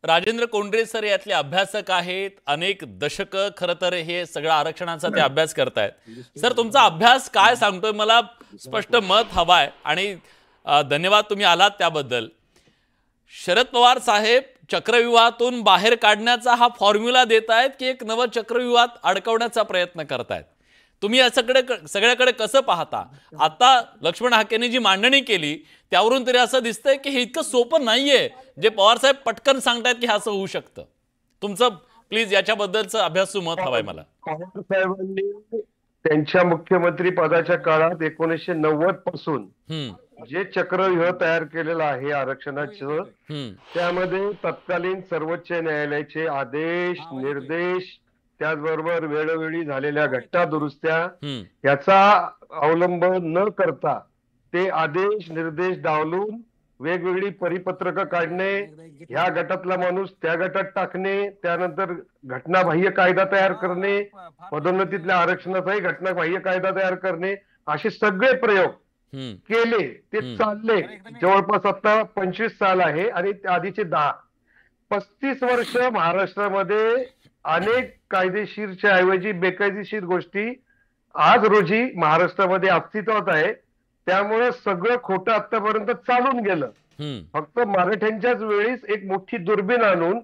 Rajendra Kondre sir यातले अभ्यासक आहेत, अनेक दशक खरं तर हे सगळं आरक्षणाचा ते अभ्यास करतायत। सर तुमचा अभ्यास काय सांगतोय, मला स्पष्ट मत हवाय आणि धन्यवाद तुम्ही आलात त्याबद्दल। शरद पवार साहेब चक्रव्यूहातून बाहेर काढण्याचा हा फॉर्म्युला देत आहेत की एक नवं चक्रव्यूहात अडकवण्याचा प्रयत्न करतायत? तुम्ही या सगळ्याकडे कसं पाहता? आता लक्ष्मण हाकेंनी जी मांडणी केली त्यावरून तरी असं दिसतंय की हे इतकं सोपं नाहीये जे पवार साहेब पटकन सांगतायत की हे असं होऊ शकतं। तुमचं प्लीज याच्याबद्दलचं अभ्यासू मत हवंय मला। पवार साहेबांनी त्यांच्या मुख्यमंत्री पदाच्या काळात 1990 पासून जे चक्रव्यूह तयार केलेलं आहे आरक्षणाचं, त्यामध्ये तत्कालीन सर्वोच्च न्यायालयाचे आदेश, निर्देश, त्याचबरोबर वेळोवेळी झालेल्या घटना दुरुस्त्या याचा अवलंब न करता ते आदेश निर्देश डावलून वेगवेगळी परिपत्रकं काढणे, ह्या गटातला माणूस त्या गटात टाकणे, त्यानंतर घटनाबाह्य कायदा तयार करणे, पदोन्नतीतल्या आरक्षणाचाही घटनाबाह्य कायदा तयार करणे, असे सगळे प्रयोग केले। ते चालले जवळपास आता 25 साल आहे आणि आधीचे 10-35 वर्ष महाराष्ट्रामध्ये अनेक कायदेशीरच्या ऐवजी बेकायदेशीर गोष्टी आज रोजी महाराष्ट्रामध्ये अस्तित्वात आहे। त्यामुळे सगळं खोटं आतापर्यंत चालून गेलं। फक्त मराठ्यांच्याच वेळीस एक मोठी दुर्बीण आणून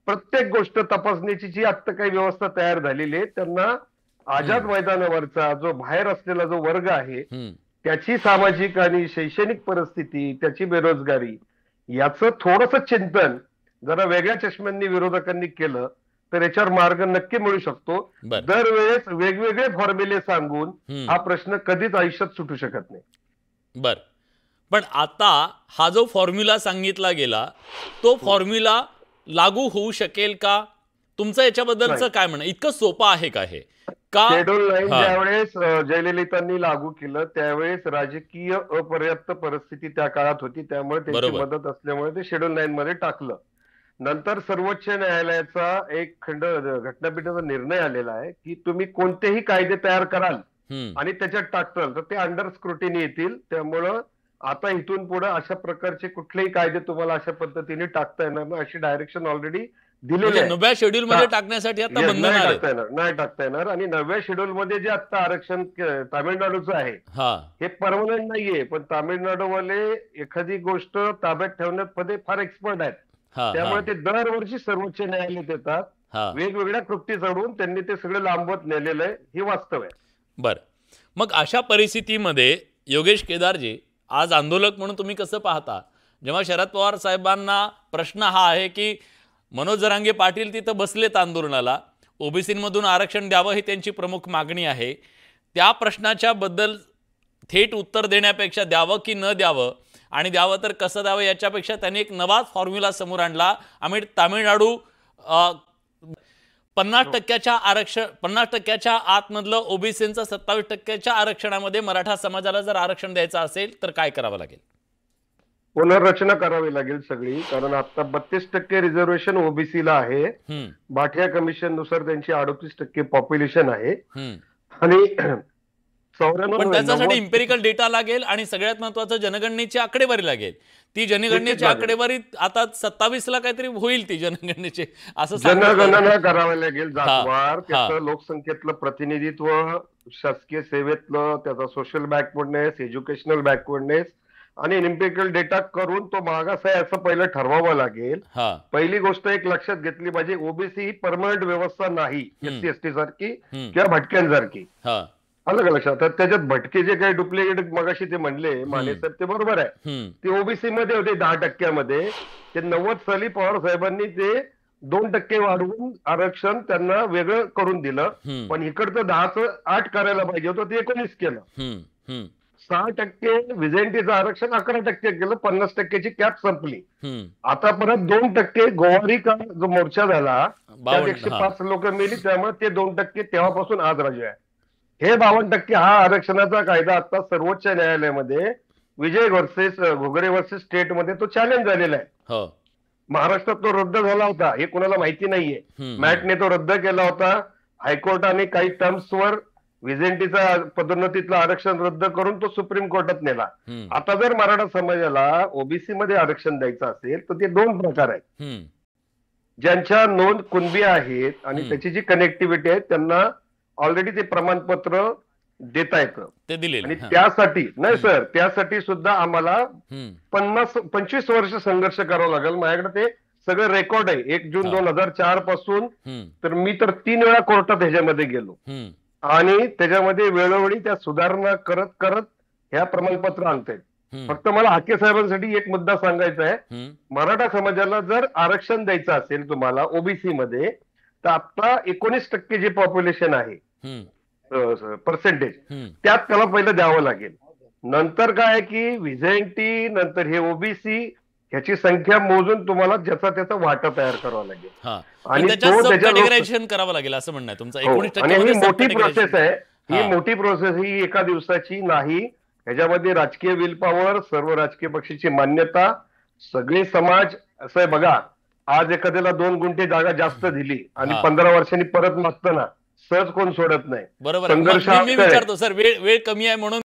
प्रत्येक गोष्ट तपासण्याची जी आता काही व्यवस्था तयार झालेली आहे, त्यांना आझाद मैदानावरचा जो बाहेर असलेला जो वर्ग आहे त्याची सामाजिक आणि शैक्षणिक परिस्थिती, त्याची बेरोजगारी, याचं थोडंसं चिंतन जरा वेगळ्या चष्म्यांनी विरोधकांनी केलं तर याच्यावर मार्ग नक्की मिळू शकतो। दरवेळेस वेगवेगळे फॉर्म्युले सांगून हा प्रश्न कधीच आयुष्यात सुटू शकत नाही। बर, पण आता हा जो फॉर्म्युला सांगितला गेला तो फॉर्म्युला लागू होऊ शकेल का? तुमचं याच्याबद्दलचं काय म्हणणं? इतकं सोपं आहे का हे? का शेड्यूल 9 ज्यावेळेस जयललितांनी लागू केलं त्यावेळेस राजकीय अपर्याप्त परिस्थिती त्या काळात होती, त्यामुळे त्यांची मदत असल्यामुळे ते शेड्यूल 9 मध्ये टाकलं। नंतर सर्वोच्च न्यायालयाचा एक घटनापीठाचा निर्णय आलेला आहे की तुम्ही कोणतेही कायदे तयार कराल आणि त्याच्यात टाकताल तर ते अंडर स्क्रुटिनी येतील। त्यामुळं आता इथून पुढे अशा प्रकारचे कुठलेही कायदे तुम्हाला अशा पद्धतीने टाकता येणार नाही, अशी डायरेक्शन ऑलरेडी दिलेली आहे। नव्या शेड्यूल मध्ये टाकण्यासाठी आता बंधन नाही टाकता येणार। आणि नव्या शेड्यूल मध्ये जे आता आरक्षण तामिळनाडूचं आहे हे परमनंट नाहीये, पण तामिळनाडूवाले एखादी गोष्ट ताब्यात ठेवण्यामध्ये फार एक्सपर्ट आहेत, त्यामुळे ते दरवर्षी सर्वोच्च न्यायालयात येतात, वेगवेगळ्या कृती चढवून त्यांनी ते सगळं लांबवत नेलेलं आहे, हे वास्तव आहे। बर, मग अशा परिस्थितीमध्ये योगेश केदारजी आज आंदोलक म्हणून तुम्ही कसं पाहता? जेव्हा शरद पवार साहेबांना प्रश्न हा आहे की मनोज जरांगे पाटील तिथं बसलेत आंदोलनाला, ओबीसीमधून आरक्षण द्यावं ही त्यांची प्रमुख मागणी आहे, त्या प्रश्नाच्या बद्दल थेट उत्तर देण्यापेक्षा द्यावं की न द्यावं आणि द्यावं तर कसं द्यावं याच्यापेक्षा त्यांनी एक नवाच फॉर्म्युला समोर आणला। आम्ही तामिळनाडू 50% आतमधलं ओबीसींचं 27% आरक्षणामध्ये मराठा समाजाला जर आरक्षण द्यायचं असेल तर काय करावं लागेल? पुनर्रचना करावी लागेल सगळी, कारण आता 32% रिझर्वेशन ओबीसीला आहे। बाठिया कमिशन नुसार त्यांची 38% पॉप्युलेशन आहे आणि पण त्याच्यासाठी इम्पेरिकल डेटा लागेल आणि सगळ्यात महत्वाचं जनगणनेची आकडेवारी लागेल। ती जनगणनेची आकडेवारी आता 27 ला काहीतरी होईल, ती जनगणनेची असं जनगणना करावी लागेल जातवार, त्याचं लोकसंख्येतलं प्रतिनिधित्व, शासकीय सेवेतलं त्याचा सोशल बॅकवर्डनेस, एज्युकेशनल बॅकवर्डनेस आणि इम्पेरिकल डेटा करून तो मागास आहे असं पहिलं ठरवावं लागेल। पहिली गोष्ट एक लक्षात घेतली पाहिजे, ओबीसी ही परमनंट व्यवस्था नाही एससी एसटी सारखी किंवा भटक्यांसारखी, अलग लक्षात। त्याच्यात भटके जे काही डुप्लिकेट मगाशी ते म्हणले माने साहेब ते बरोबर आहे, ते ओबीसी मध्ये होते 10%, ते 90 साली पवार साहेबांनी ते 2% वाढवून आरक्षण त्यांना वेगळं करून दिलं, पण इकडचं 10चं 8 करायला पाहिजे होतं, ते 19 केलं। 6% व्हिजेंटीचं आरक्षण 11% केलं, 50%ची कॅप संपली। आता परत 2% गोवारी का जो मोर्चा झाला त्यात 105 लोक मेली, त्यामुळे ते 2% तेव्हापासून आज राजू आहे। हे 52% हा आरक्षणाचा कायदा आता सर्वोच्च न्यायालयामध्ये विजय वर्सेस घोगरे वर्सेस स्टेट मध्ये तो चॅलेंज झालेला आहे। महाराष्ट्रात तो रद्द झाला होता, हे कोणाला माहिती नाहीये। मॅटने तो रद्द केला होता, हायकोर्टाने काही टर्म्सवर व्हिजेंटीचा पदोन्नतीतलं आरक्षण रद्द करून तो सुप्रीम कोर्टात नेला। आता जर मराठा समाजाला ओबीसी मध्ये आरक्षण द्यायचं असेल तर ते 2 प्रकार आहेत। ज्यांच्या नोंद कुणबी आहेत आणि त्याची जी कनेक्टिव्हिटी आहे त्यांना ऑलरेडी ते प्रमाणपत्र देता येतं. ते दिलेलं आणि त्यासाठी नाही सर, त्यासाठी सुद्धा आम्हाला 25 वर्ष संघर्ष करावा लागेल. माझ्याकडे ते सगळं रेकॉर्ड आहे 1 जून 2004 पासून. तर मी तर 3 वेळा कोर्टात ह्याच्यामध्ये गेलो आणि त्याच्यामध्ये वेळोवेळी त्या सुधारणा करत करत ह्या प्रमाणपत्र आणतायत. फक्त मला हाके साहेबांसाठी एक मुद्दा सांगायचा आहे. मराठा समाजाला जर आरक्षण द्यायचं असेल तुम्हाला ओबीसी मध्ये, तर आता 19% जे पॉप्युलेशन आहे पर्सेंटेज, त्यात त्याला पहिलं द्यावं लागेल. नंतर काय की व्हिजेंटी, नंतर हे ओबीसी, ह्याची संख्या मोजून तुम्हाला ज्याचा त्याचा वाटा तयार करावा लागेल आणि तो करावं लागेल असं म्हणणं आहे तुमचं. 19% आणि ही मोठी प्रोसेस आहे. ही मोठी प्रोसेस ही एका दिवसाची नाही. ह्याच्यामध्ये राजकीय विल पॉवर, सर्व राजकीय पक्षाची मान्यता, सगळे समाज. असं आहे बघा, आज एखाद्याला 2 गुंठे जागा जास्त दिली आणि 15 वर्षांनी परत मागताना सहज कोण सोडत नाही. बरोबर. मी विचारतो सर, वेळ कमी आहे म्हणून